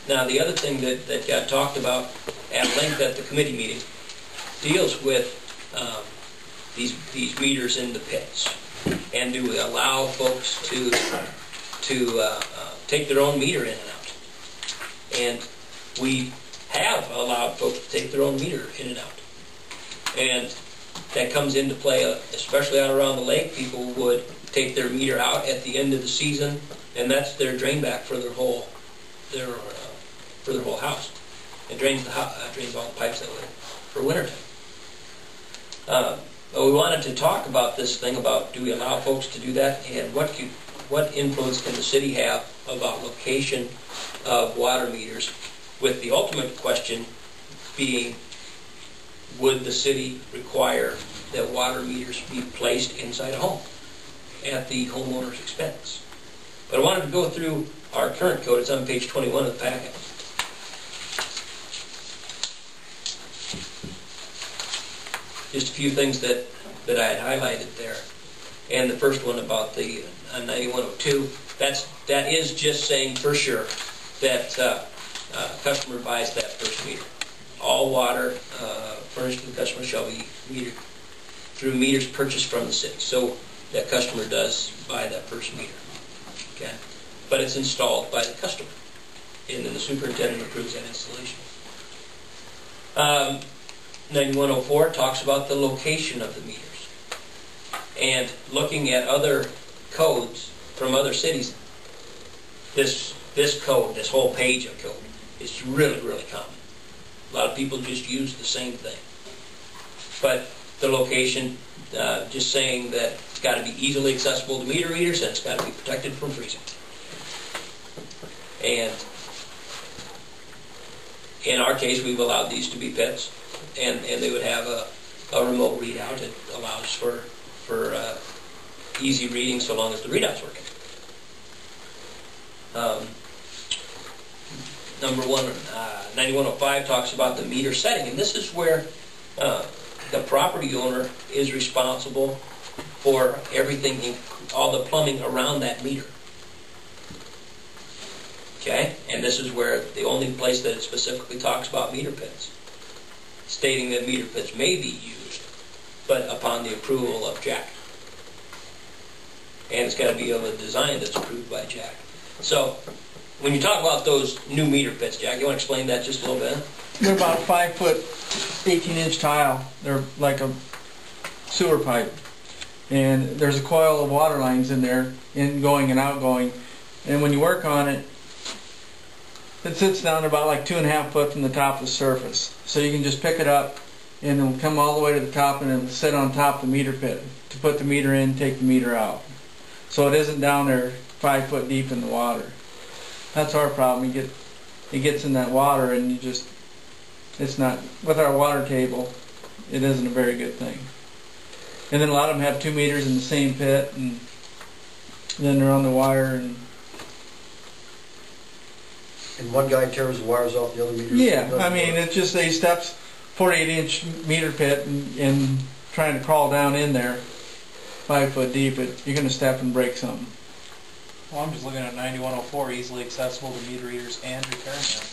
Now, the other thing that got talked about at length at the committee meeting deals with these meters in the pits. And do we allow folks to take their own meter in and out? And we have allowed folks to take their own meter in and out. And that comes into play, especially out around the lake. People would take their meter out at the end of the season, and that's their drain back for their whole house. It drains drains all the pipes that way for winter time. But we wanted to talk about this thing about, do we allow folks to do that, and what influence can the city have about location of water meters, with the ultimate question being, would the city require that water meters be placed inside a home at the homeowner's expense? But I wanted to go through our current code. It's on page 21 of the packet. Just a few things that I had highlighted there. And the first one about the 9102, that is just saying for sure that customer buys that first meter. All water furnished to the customer shall be metered through meters purchased from the city. So that customer does buy that first meter. Okay? But it's installed by the customer, and then the superintendent approves that installation. 9104 talks about the location of the meters. And looking at other codes from other cities, this code, this whole page of code, is really, really common. A lot of people just use the same thing. But the location, just saying that it's got to be easily accessible to meter readers, and it's got to be protected from freezing. And in our case, we've allowed these to be pits, and they would have a remote readout. It allows for easy reading so long as the readout's working. Number 9105 talks about the meter setting, and this is where the property owner is responsible for everything, all the plumbing around that meter. Okay? And this is where the only place that it specifically talks about meter pits, stating that meter pits may be used, but upon the approval of Jack. And it's got to be of a design that's approved by Jack. So, when you talk about those new meter pits, Jack, you want to explain that just a little bit? They're about 5 foot, 18-inch tile. They're like a sewer pipe. And there's a coil of water lines in there, ingoing and outgoing. And when you work on it, it sits down about like 2.5 foot from the top of the surface. So you can just pick it up, and it'll come all the way to the top, and it'll sit on top of the meter pit to put the meter in, take the meter out. So it isn't down there 5 foot deep in the water. That's our problem. It gets in that water, and it's not, with our water table, it isn't a very good thing. And then a lot of them have 2 meters in the same pit, and then they're on the wire. And one guy tears the wires off the other meters? Yeah, I mean, it's just a steps, 48-inch meter pit, and trying to crawl down in there 5 foot deep, you're going to step and break something. Well, I'm just looking at 9104, easily accessible to meter readers and repairmen.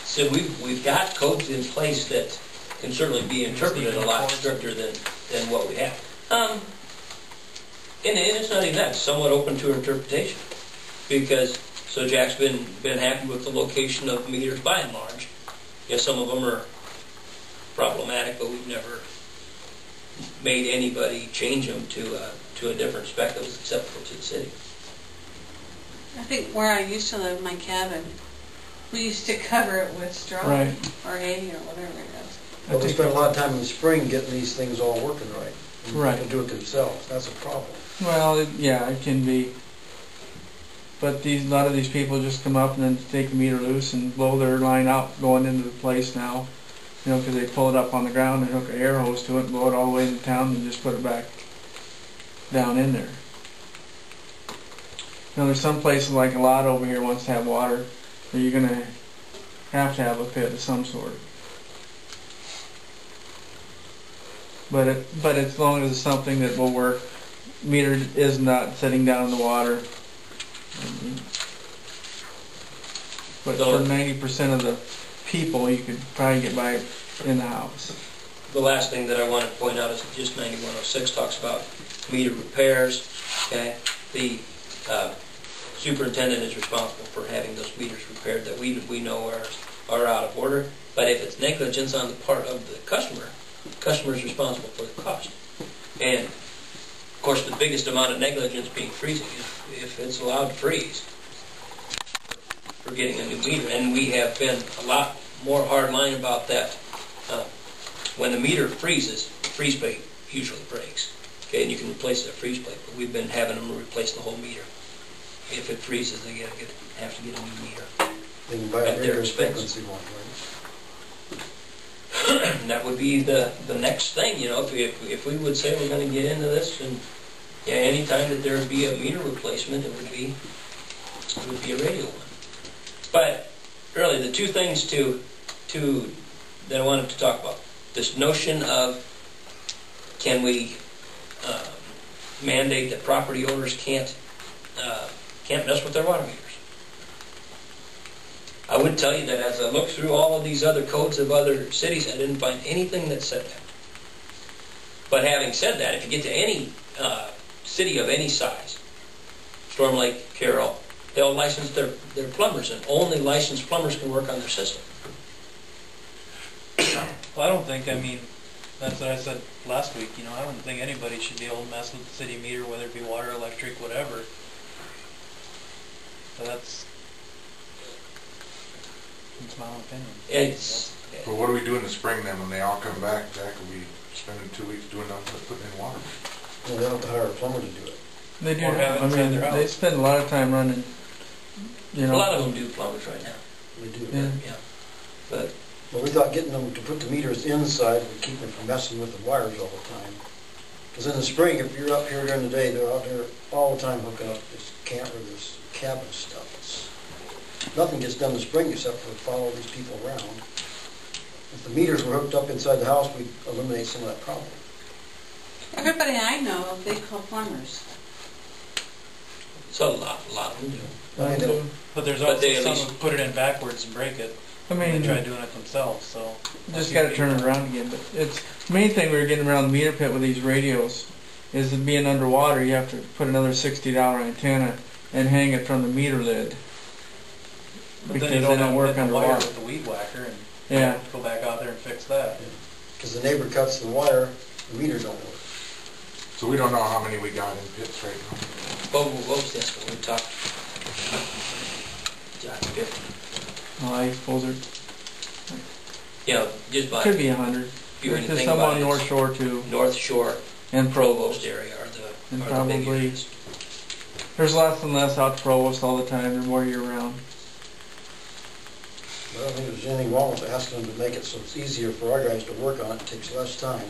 So we've got codes in place that can certainly be interpreted a lot stricter than what we have. And it's not even that. It's somewhat open to interpretation, because so Jack's been happy with the location of meters by and large. Yes, some of them are problematic, but we've never made anybody change them to a different spec that was acceptable to the city. I think where I used to live, my cabin, we used to cover it with straw, right, or hay or whatever it is. Well, we spent a lot of time in the spring getting these things all working right. And right. People do it themselves. That's a problem. Well, yeah, it can be. But a lot of these people just come up and then take the meter loose and blow their line out going into the place now. You know, because they pull it up on the ground and hook an air hose to it and blow it all the way into town and just put it back down in there. Now there's some places like a lot over here wants to have water, so you're going to have a pit of some sort. But as long as it's something that will work, meter is not sitting down in the water. but So- for 90% of the people, you could probably get by in the house. The last thing that I want to point out is just 9106 talks about meter repairs, okay? The superintendent is responsible for having those meters repaired that we know are out of order, but if it's negligence on the part of the customer is responsible for the cost. And of course the biggest amount of negligence being freezing, if it's allowed to freeze for getting a new meter, and we have been a lot more hardline about that. When the meter freezes, the freeze plate usually breaks. Okay, and you can replace that freeze plate, but we've been having them replace the whole meter. If it freezes, they have to get a new meter. They can buy a At their radio expense. frequency one, right? And that would be the next thing, you know, if we would say we're going to get into this, and yeah, any time that there would be a meter replacement, it would be a radio one. But really, the two things that I wanted to talk about. This notion of, can we mandate that property owners can't mess with their water meters? I would tell you that as I looked through all of these other codes of other cities, I didn't find anything that said that. But having said that, if you get to any city of any size, Storm Lake, Carroll, they'll license their plumbers, and only licensed plumbers can work on their system. Well, I don't think, I mean, that's what I said last week, you know, I don't think anybody should be able to mess with the city meter, whether it be water, electric, whatever. So that's my own opinion. But what do we do in the spring then when they all come back? Jack, will be spending 2 weeks doing nothing but putting in water? Well, they don't have to hire a plumber to do it. They do. Or have it I inside mean, their they house. spend a lot of time running. You know. A lot of them do plumbers right now. They do. Yeah. Yeah, but But we thought getting them to put the meters inside would keep them from messing with the wires all the time. Because in the spring, if you're up here during the day, they're out there all the time hooking up this this cabin stuff. Nothing gets done in the spring except for follow these people around. If the meters were hooked up inside the house, we'd eliminate some of that problem. Everybody I know of, they call plumbers. so a lot of them do. I mean, But there's But also they at some least- who put it in backwards and break it. I They mean, try doing it themselves, so. just got to turn it around again. But it's the main thing we were getting around the meter pit with these radios is it being underwater. You have to put another $60 antenna and hang it from the meter lid. But Because then you they don't don't have work to hit the wire underwater. with the weed whacker and Yeah. go back out there and fix that. because the neighbor cuts the wire, the meter don't work. So we don't know how many we got in pits right now. What was this when we talked? Well, I suppose there You know, just by could be 100. if you There's anything some about on it, North Shore too, North Shore, and Provost Provost. area are And the big probably- areas. There's less and less out to Provost all the time. They're more year round. I don't think there's anything wrong with asking them to make it so it's easier for our guys to work on it, it takes less time.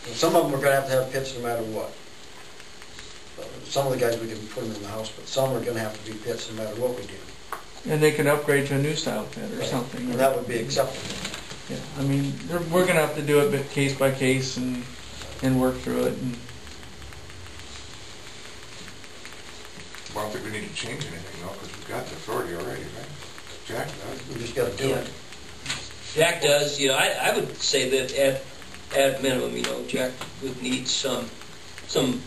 And some of them are going to have pits no matter what. Some of the guys, we can put them in the house, but some are going to have to be pits no matter what we do. And they could upgrade to a new style pit or Right. something. And that would be acceptable. Yeah, I mean, we're going to have to do it bit case by case and work through it. And Well, I don't think we need to change anything though, because we've got the authority already, right? Jack does. We just got to do it. Jack does, you know, I would say that at minimum, you know, Jack would need some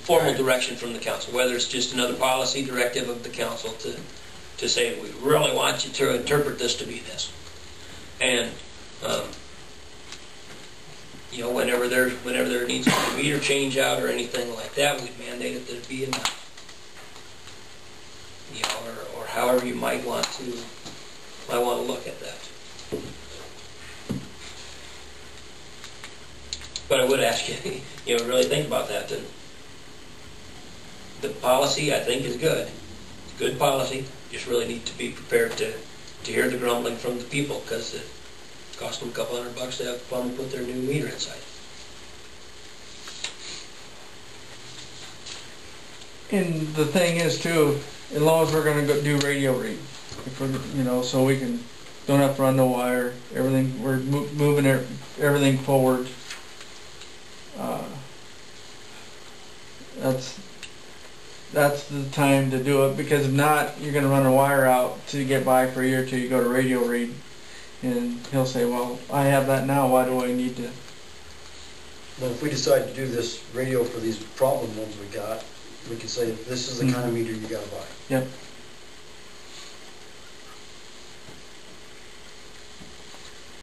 formal direction from the council, whether it's just another policy directive of the council to say, we really want you to interpret this to be this. And, you know, whenever there needs to be a meter change out or anything like that, we'd mandate it that it be enough. You know, or however you might want to look at that. But I would ask you, you know, really think about that. The policy, I think, is good. It's good policy. Just really need to be prepared to hear the grumbling from the people, because it cost them a couple $100 to have a plumber put their new meter inside. And the thing is too, as long as we're going to go do radio read, if we're, you know, so we don't have to run no wire. Everything we're moving everything forward. that's the time to do it, because if not, you're going to run a wire out to get by for a year till you go to radio read. And he'll say, well, I have that now, why do I need to? Well, if we decide to do this radio for these problem ones we got, we can say, this is the kind of meter you gotta buy. Yep.